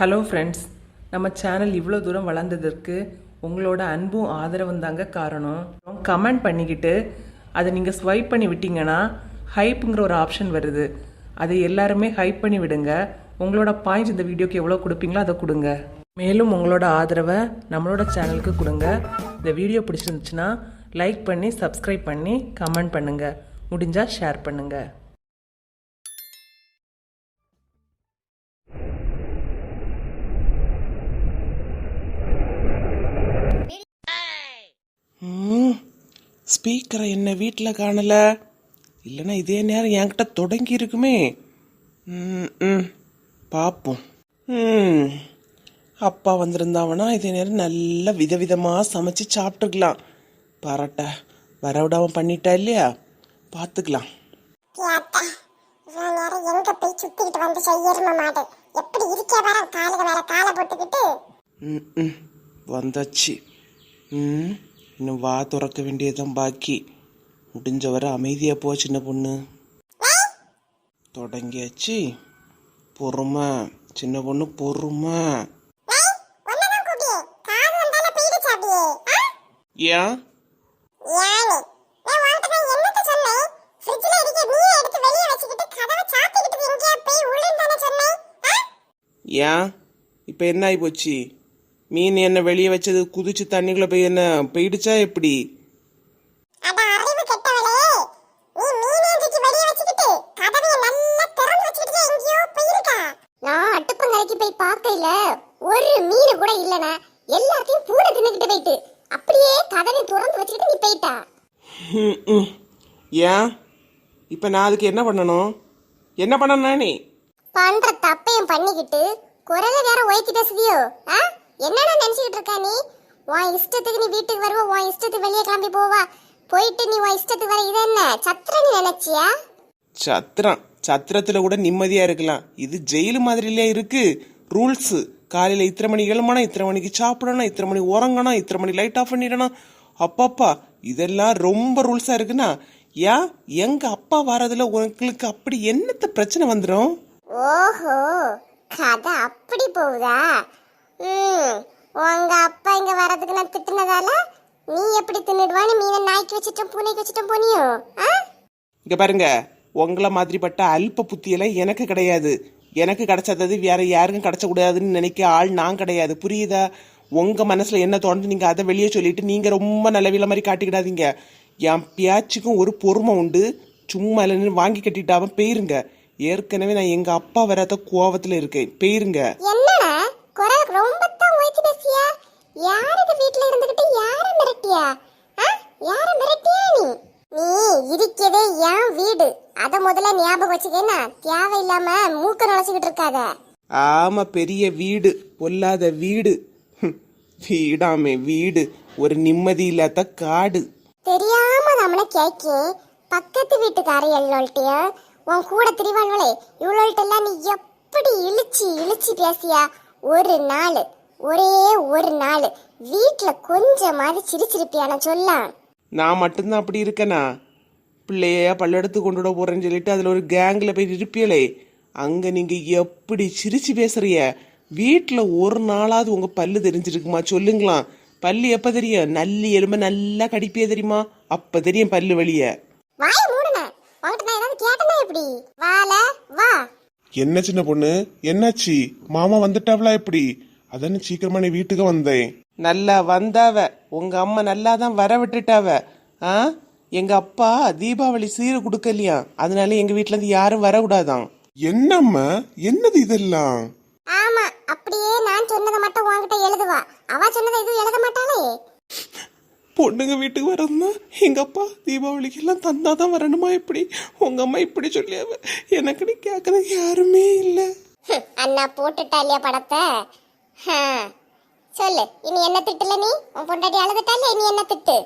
Hello friends, நம்ம channel இவ்வளோ தூரம் வளர்ந்ததற்கு உங்களோட அன்பும் ஆதரவும் தாங்க காரணம். கமெண்ட் பண்ணிக்கிட்டு அதை நீங்கள் ஸ்வைப் பண்ணி விட்டீங்கன்னா ஹைப்புங்கிற ஒரு ஆப்ஷன் வருது. அதை எல்லாருமே ஹைப் பண்ணி விடுங்க. உங்களோட பாயிண்ட்ஸ் இந்த வீடியோக்கு எவ்வளோ கொடுப்பீங்களோ அதை கொடுங்க. மேலும் உங்களோட ஆதரவை நம்மளோட சேனலுக்கு கொடுங்க. இந்த வீடியோ பிடிச்சிருந்துச்சுன்னா லைக் பண்ணி சப்ஸ்கிரைப் பண்ணி கமெண்ட் பண்ணுங்கள். முடிஞ்சால் ஷேர் பண்ணுங்கள். ஸ்பீக்கரை என்ன வீட்டில் காணல, இல்லைன்னா இதே நேரம் என்கிட்ட தொடங்கி இருக்குமே. பார்ப்போம். அப்பா வந்திருந்தாவனா இதே நேரம் நல்ல விதவிதமாக சமைச்சு சாப்பிட்டுக்கலாம். பரட்டை வரவிடாம பண்ணிட்டா இல்லையா, பார்த்துக்கலாம். வந்தாச்சு. இன்னும் வா திறக்க வேண்டியதுதான் பாக்கி. முடிஞ்ச வர அமைதியா போ சின்ன பொண்ணு. தொடங்கியாச்சு. பொறுமை சின்ன பொண்ணு, பொறுமை. ஏன் ஏன் இப்ப என்ன ஆகி போச்சு? மீன் என்ன வெளியே வச்சது குதிச்சு தண்ணிக்குள்ள போய் என்ன போயிடுச்சா எப்படி? நான் அடுப்பங்கரைக்கு போய் பார்க்கல, ஒரு மீன் கூட இல்லனா. எல்லாத்தையும் பூட தின்னுக்கிட்டு போயிட்டு அப்படியே கதவை திறந்து வச்சுக்கிட்டு நீ போயிட்டா. ஏன் இப்ப நான் அதுக்கு என்ன பண்ணணும்? என்ன பண்ணணும்? நீ பண்ற தப்பையும் பண்ணிக்கிட்டு குரல வேற ஒய்த்தி பேசுதியோ? என்னடா நினைச்சுக்கிட்டு இருக்கா நீ? உன் இஷ்டத்துக்கு நீ வீட்டுக்கு வருவ, உன் இஷ்டத்துக்கு வெளியே கிளம்பி போவா. போயிட்டு நீ உன் இஷ்டத்துக்கு வர. இது என்ன சத்திரம் நீ நினைச்சியா? சத்திரத்துல கூட நிம்மதியா இருக்கலாம். இது ஜெயிலு மாதிரிலே இருக்கு. ரூல்ஸ். காலையில இத்தனை மணி எழுமணும், இத்தனை மணிக்கு சாப்பிடணும், இத்தனை மணி உறங்கணும், இத்தனை மணி லைட் ஆஃப் பண்ணிடணும். அப்பாப்பா, இதெல்லாம் ரொம்ப ரூல்ஸா இருக்குன்னா ஏன் எங்க அப்பா வரதுல உங்களுக்கு அப்படி என்னத்த பிரச்சனை வந்துடும்? ஓஹோ, கதை அப்படி போகுதா? உங்க அப்பா இங்க வரதுக்கு நான் திட்டுனதால நீ எப்படி தின்னுடுவான்னு மீனை நாய்க்கு வச்சுட்டோம் பூனைக்கு வச்சுட்டோம் போனியோ? இங்க பாருங்க, உங்களை மாதிரிப்பட்ட அல்ப புத்தியெல்லாம் எனக்கு கிடையாது. எனக்கு கிடைச்சது வேற யாருக்கும் கிடைச்ச கூடாதுன்னு நினைக்க ஆள் நான் கிடையாது. புரியுதா? உங்க மனசுல என்ன தோணுது நீங்க அதை வெளியே சொல்லிட்டு நீங்க ரொம்ப நல்ல மாதிரி காட்டிக்கிடாதீங்க. என் பேச்சுக்கும் ஒரு பொறுமை உண்டு. சும்மா இல்லைன்னு வாங்கி கட்டிட்டாம போயிருங்க. ஏற்கனவே நான் எங்க அப்பா வராத கோவத்துல இருக்கேன். போயிருங்க. என்னடா குரல் ரொம்ப தான் ஓய்த்தி பேசியா? யாருக்கு வீட்ல இருந்துகிட்டு யார மிரட்டியா? யார மிரட்டியா நீ? நீ இருக்கதே என் வீடு, அத முதல்ல ஞாபகம் வச்சுக்கேனா. தேவையில்லாம மூக்க நுழைச்சிக்கிட்டு இருக்காத. ஆமா, பெரிய வீடு, பொல்லாத வீடு. வீடாமே வீடு, ஒரு நிம்மதி இல்லாத காடு. தெரியாம நம்மள கேக்கே பக்கத்து வீட்டுக்கார எல்லோல்ட்டியா உன் கூட திரிவாள்வளே இவ்வளோல்ட்டெல்லாம் நீ எப்படி இழிச்சு இழிச்சு பேசியா? ஒரு நாள், ஒரே ஒரு நாள் வீட்டுல கொஞ்சமாவது சிரிச்சிருப்பியான சொல்லலாம். நான் மட்டும்தான் அப்படி இருக்கேனா? பிள்ளைய பல்லெடுத்து கொண்டுட போறேன்னு சொல்லிட்டு அதுல ஒரு கேங்ல போய் இருப்பியலே, அங்க நீங்க எப்படி சிரிச்சு பேசுறிய? வீட்டுல ஒரு நாளாவது உங்க பல்லு தெரிஞ்சிருக்குமா சொல்லுங்களாம்? பல்லு எப்ப தெரியும்? நல்லி எலும்ப நல்லா கடிப்பிய தெரியுமா? அப்ப தெரியும் பல்லு வலிய. வாய் மூடுன. உன்கிட்ட நான் ஏதாவது கேட்டனா எப்படி? வால வா. என்ன சின்ன பொண்ணு, என்னாச்சு? மாமா வந்துட்டாவளா எப்படி? அதானே சீக்கிரமா நீ வீட்டுக்கு வந்தேன். நல்லா வந்தாவ. உங்க அம்மா நல்லா தான் வர விட்டுட்டாவ. எங்க அப்பா தீபாவளி சீரு கொடுக்கலையா, அதனால எங்க வீட்டுல இருந்து யாரும் வரக்கூடாதான். என்னம்மா என்னது இதெல்லாம்? ஆமா, அப்படியே நான் சொன்னதை மட்டும் உன்கிட்ட எழுதுவா. அவ சொன்னதை எதுவும் எழுத மாட்டாளே. பொண்ணுங்க வீட்டுக்கு வரணும்னா எங்க அப்பா தீபாவளிக்கு எல்லாம் தந்தாதான் வரணுமா? எப்படி உங்க அம்மா இப்படி சொல்லியாவ? எனக்கு நீ கேட்கறது யாருமே இல்ல. அண்ணா போட்டுட்டா இல்லையா படத்தை? சொல்லு, இனி என்ன திட்டுல நீ? உன் பொண்டாட்டி அழுதுட்டால இனி என்ன திட்டு?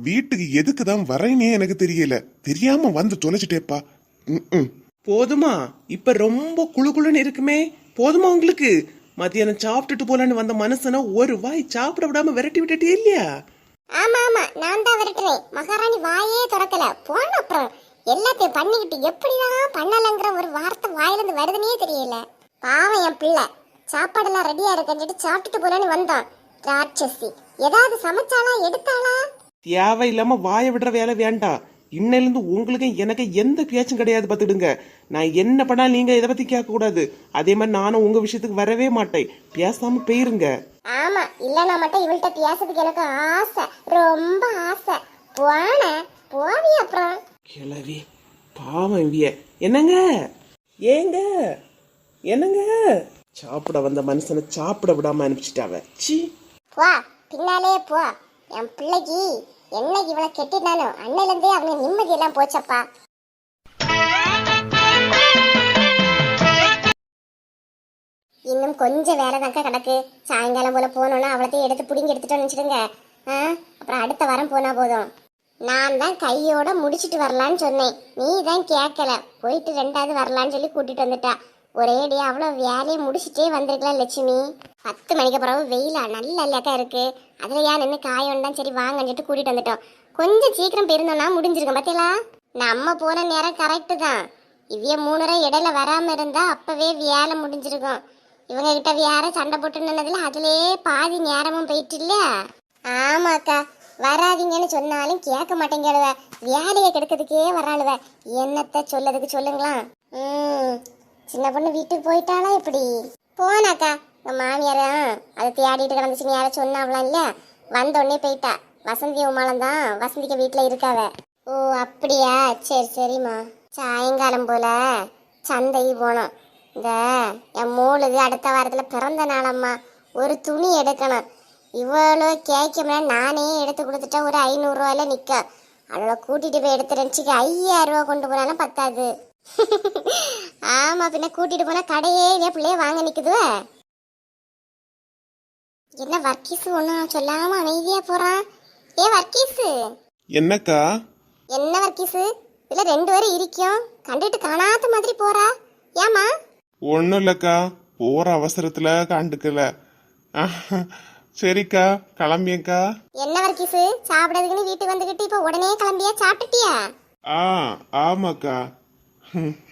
வீட்டுக்கு எதுக்கு தான் வரேனே எனக்கு தெரியல. தெரியாம வந்து தொலைச்சிட்டேப்பா. போதுமா? இப்ப ரொம்ப குளுகுளுன்னு இருக்குமே. போதுமா உங்களுக்கு? மத்தியானம் சாப்பிட்டுட்டு போலான்னு வந்த மனுஷனை ஒரு வாய் சாப்பிட விடாம விரட்டி விட்டுட்டே இல்லையா? ஆமா ஆமா, நான் தான் விரட்டுறேன். மகாராணி வாயே திறக்கல. போன அப்புறம் எல்லாத்தையும் பண்ணிக்கிட்டு எப்படிதான் பண்ணலங்கிற ஒரு வார்த்தை வாயிலிருந்து வருதுன்னே தெரியல. பாவம் என் பிள்ளை. சாப்பாடெல்லாம் ரெடியா இருக்குன்னு சாப்பிட்டுட்டு போலான்னு வந்தான். ராட்சசி ஏதாவது சமைச்சாளா எடுத்தாளா? தேவையில்லாம வாயை விடுற வேலை வேண்டாம். இன்னையிலிருந்து உங்களுக்கு எனக்கு எந்த பேச்சும் கிடையாது பார்த்துடுங்க. நான் என்ன பண்ணாலும் நீங்க இதை பத்தி கேட்க கூடாது. அதே மாதிரி நானும் உங்க விஷயத்துக்கு வரவே மாட்டேன். பேசாம போயிருங்க. ஆமா, இல்லனா மட்டும் இவள்கிட்ட பேசுறதுக்கு எனக்கு ஆசை, ரொம்ப ஆசை. போவி அப்புறம். கிளவி பாவம் இவிய. என்னங்க ஏங்க என்னங்க சாப்பிட வந்த மனுஷனை சாப்பிட விடாம அனுப்பிச்சிட்டாவ. சி போ, பின்னாலே போ. என் பிள்ளைக்கு என்னைக்கு இவளை கெட்டினானோ அன்னையிலிருந்தே அவங்க நிம்மதி எல்லாம் போச்சப்பா. இன்னும் கொஞ்சம் வேலை தாங்க கிடக்கு. சாயங்காலம் போல போனோம்னா அவளத்தையும் எடுத்து பிடிங்கி எடுத்துட்டோம்னு வச்சுடுங்க. அப்புறம் அடுத்த வாரம் போனா போதும். நான் தான் கையோட முடிச்சிட்டு வரலான்னு சொன்னேன், நீ தான் கேட்கல. போயிட்டு 2வது வரலான்னு சொல்லி கூட்டிட்டு வந்துட்டா. ஒரேடியா அவ்வளோ வேலையை முடிச்சுட்டே வந்திருக்கலாம் லட்சுமி. 10 மணிக்கு பிறகு வெயிலா நல்ல இல்லக்கா இருக்கு. அதில் ஏன் நின்று காயம் தான், சரி வாங்கன்னு சொல்லிட்டு கூட்டிட்டு வந்துட்டோம். கொஞ்சம் சீக்கிரம் போயிருந்தோம்னா முடிஞ்சிருக்கோம். பார்த்தீங்களா, நம்ம போன நேரம் கரெக்டு தான். இவ்விய 3 இடையில வராம இருந்தா அப்பவே வேலை முடிஞ்சிருக்கும். இவங்க கிட்ட வேற சண்டை போட்டு நின்னதுல அதுலயே பாதி நேரமும் போயிட்டு இல்ல. ஆமாக்கா, வராதிங்கன்னு சொன்னாலும் கேட்க மாட்டேங்கிடுவ. வேலையை கெடுக்கிறதுக்கே வராளுவ. என்னத்த சொல்லதுக்கு சொல்லுங்களா? சின்ன பொண்ணு வீட்டுக்கு போயிட்டாளா எப்படி? போனாக்கா, உங்க மாமியாரும் அதை தேடிட்டு கிடந்துச்சு. யார சொன்னாவலாம் இல்ல, வந்த உடனே போயிட்டா. வசந்தி உமாலம் தான் வசந்திக்க வீட்டுல இருக்காவ. ஓ அப்படியா, சரி சரிம்மா. சாயங்காலம் போல சந்தைக்கு போனோம். இந்த என் மூளுக்கு அடுத்த வாரத்துல பிறந்த நாளம்மா. ஒரு துணி எடுக்கணும். இவ்வளோ கேட்க நானே எடுத்து கொடுத்துட்டா ஒரு 500 ரூபாயில நிக்க. அவளை கூட்டிட்டு போய் எடுத்துருந்துச்சுக்கு 5000 ரூபா கொண்டு போனாலும் பத்தாது. ஆமா, பின்ன கூட்டிட்டு போனா கடையே இதே பிள்ளைய வாங்க நிக்குது. என்ன வர்க்கீஸ் ஒன்னும் சொல்லாம அமைதியா போறான். ஏ வர்க்கீஸ். என்னக்கா? என்ன வர்க்கீஸ், இல்ல 2 பேரும் இருக்கும் கண்டுட்டு காணாத மாதிரி போறா. ஏமா? ஒன்னும் இல்லக்கா, போற அவசரத்துல கண்டுக்கல. சரிக்கா, கிளம்பியக்கா. என்ன வர்க்கீஸ், சாப்பிடறதுக்குன்னு வீட்டுக்கு வந்துகிட்டு இப்ப உடனே கிளம்பியா? சாப்பிட்டுட்டியா? ஆமாக்கா,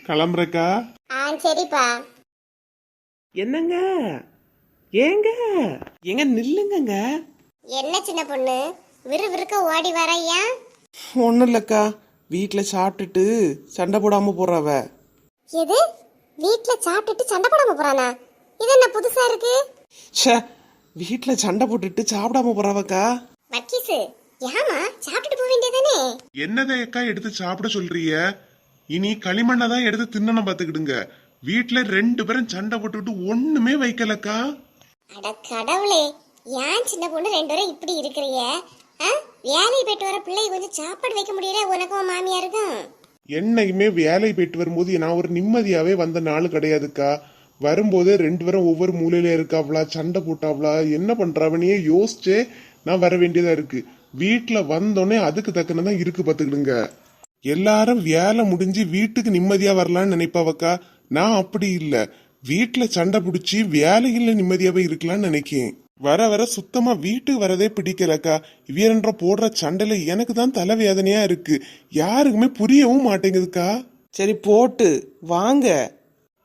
கிளம்புறக்கா. சரிப்பா. என்னங்க ஏங்க எங்க நில்லுங்க. என்ன சின்ன பொண்ணு விறுவிறுக்க ஓடி வரையா? ஒன்றும் இல்லக்கா, வீட்டில் சாப்பிட்டுட்டு சண்டை போடாம போறாவ. எது, வீட்ல சாப்பிட்டுட்டு சண்டை போடாம போறானா? இது என்ன புதுசா இருக்கு? ச்சே, வீட்டில் சண்டை போட்டுட்டு சாப்பிடாம போறாவக்கா. வர்க்கீஸ், ஏமா சாப்பிட்டுட்டு போக வேண்டியதானே? என்னதையக்கா எடுத்து சாப்பிட சொல்றீங்க? இனி களிமண்ணை தான் எடுத்து தின்னணும் பாத்துக்கிடுங்க. வீட்டுல 2 பேரும் சண்டை போட்டுட்டு ஒண்ணுமே வைக்கலக்கா. அட கடவுளே, ஏன் சின்ன பொண்ணு 2 பேரும் இப்படி இருக்கிறீங்க? வேலையை போயிட்டு வர பிள்ளை கொஞ்சம் சாப்பாடு வைக்க முடியல உனக்கும் மாமியாருக்கும்? என்னைக்குமே வேலை போயிட்டு வரும்போது நான் ஒரு நிம்மதியாவே வந்த நாள் கிடையாதுக்கா. வரும்போது 2 பேரும் ஒவ்வொரு மூலையில இருக்காவளா, சண்டை போட்டாவளா, என்ன பண்றாவனையே யோசிச்சே நான் வர வேண்டியதா இருக்கு. வீட்டுல வந்தோடனே அதுக்கு தக்கனதான் இருக்கு பாத்துக்கிடுங்க. எல்லாரும் வேலை முடிஞ்சு வீட்டுக்கு நிம்மதியா வரலான்னு நினைப்பாவக்கா. நான் அப்படி இல்ல, வீட்டுல சண்டை பிடிச்சி வேலையில நிம்மதியாவே இருக்கலாம்னு நினைக்கேன். வர வர சுத்தமா வீட்டுக்கு வரதே பிடிக்கலக்கா. வீரன்ற போடுற சண்டையில எனக்கு தான் தலைவேதனையா இருக்கு. யாருக்குமே புரியவும் மாட்டேங்குதுக்கா. சரி போட்டு வாங்க.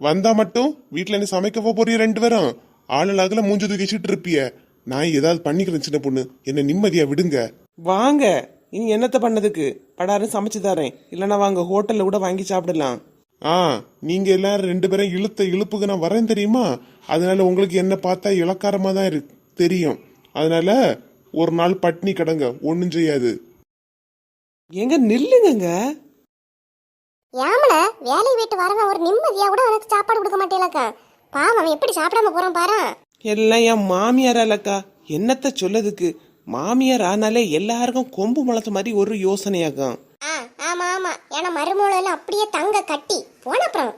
வந்தா மட்டும் வீட்டுல என்ன சமைக்கவோ போறிய? 2 பேரும் ஆளுலாகல மூஞ்சு தூக்கிச்சிட்டு இருப்பிய. நான் ஏதாவது பண்ணிக்கிறேன் சின்ன பொண்ணு, என்ன நிம்மதியா விடுங்க. வாங்க, இனி என்னத்த பண்ணதுக்கு? படாரும் சமைச்சு தரேன். இல்லைன்னா வாங்க, ஹோட்டல்ல கூட வாங்கி சாப்பிடலாம். நீங்க எல்லாரும் 2 பேரும் இழுத்த இழுப்புக்கு நான் வரேன் தெரியுமா? அதனால உங்களுக்கு என்ன பார்த்தா இலக்காரமா தான் இருக்கு தெரியும். அதனால ஒரு நாள் பட்னி கடங்க, ஒன்னும் செய்யாது. எங்க நில்லுங்க. ஏமல வேலையை விட்டு வரவன் ஒரு நிம்மதியா கூட உனக்கு சாப்பாடு கொடுக்க மாட்டேலக்கா. பாவம், அவன் எப்படி சாப்பிடாம போறான் பாரு. எல்லாம் என் மாமியார் அல்லக்கா. என்னத்த சொல்லதுக்கு? மாமியார் ஆனாலே எல்லாருக்கும் கொம்பு முளைச்ச மாதிரி ஒரு யோசனையாகும். ஆமா ஆமா, ஏன்னா மருமூளையில அப்படியே தங்க கட்டி போன அப்புறம்.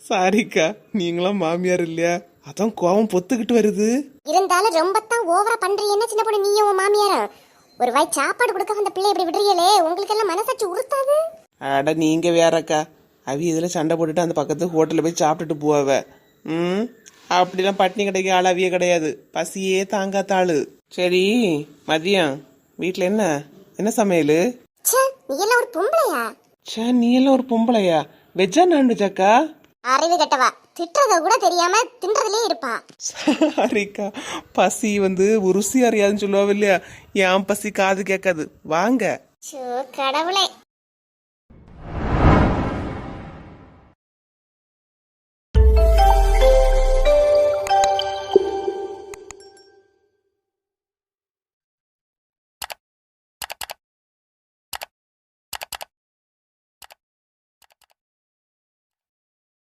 சாரிக்கா, நீங்களாம் மாமியார் இல்லையா, அதான் கோவம் பொத்துக்கிட்டு வருது. இருந்தாலும் ரொம்ப தான் ஓவரா பண்றீங்க சின்ன பொண்ணு, நீயும் உன் மாமியாரும். ஒரு வாய் சாப்பாடு கொடுக்க அந்த பிள்ளை இப்படி விடுறீங்களே, உங்களுக்கு எல்லாம் மனசாட்சி உறுத்தாது? அட நீங்க வேறக்கா, அவி இதுல சண்டை போட்டுட்டு அந்த பக்கத்து ஹோட்டல்ல போய் சாப்பிட்டுட்டு போவ. அப்படிலாம் பட்னி கிடைக்க ஆளாவியே கிடையாது. பசியே தாங்காத்தாளு. சரி, மதியம் வீட்டுல என்ன என்ன சமையல்? நீ எல்லாம் ஒரு பொம்பளையா? நீ எல்லாம் ஒரு பொம்பளையா? வெஜ்ஜா நான்வெஜ்ஜாக்கா? அறிவு கெட்டவா, திட்டுறத கூட தெரியாம தின்றதுலயே இருப்பா. சாரிக்கா, பசி ருசி அறியாதுன்னு சொல்லுவாங்க இல்லையா, என் பசி காது கேட்காது. வாங்க. ஷோ கடவுளே.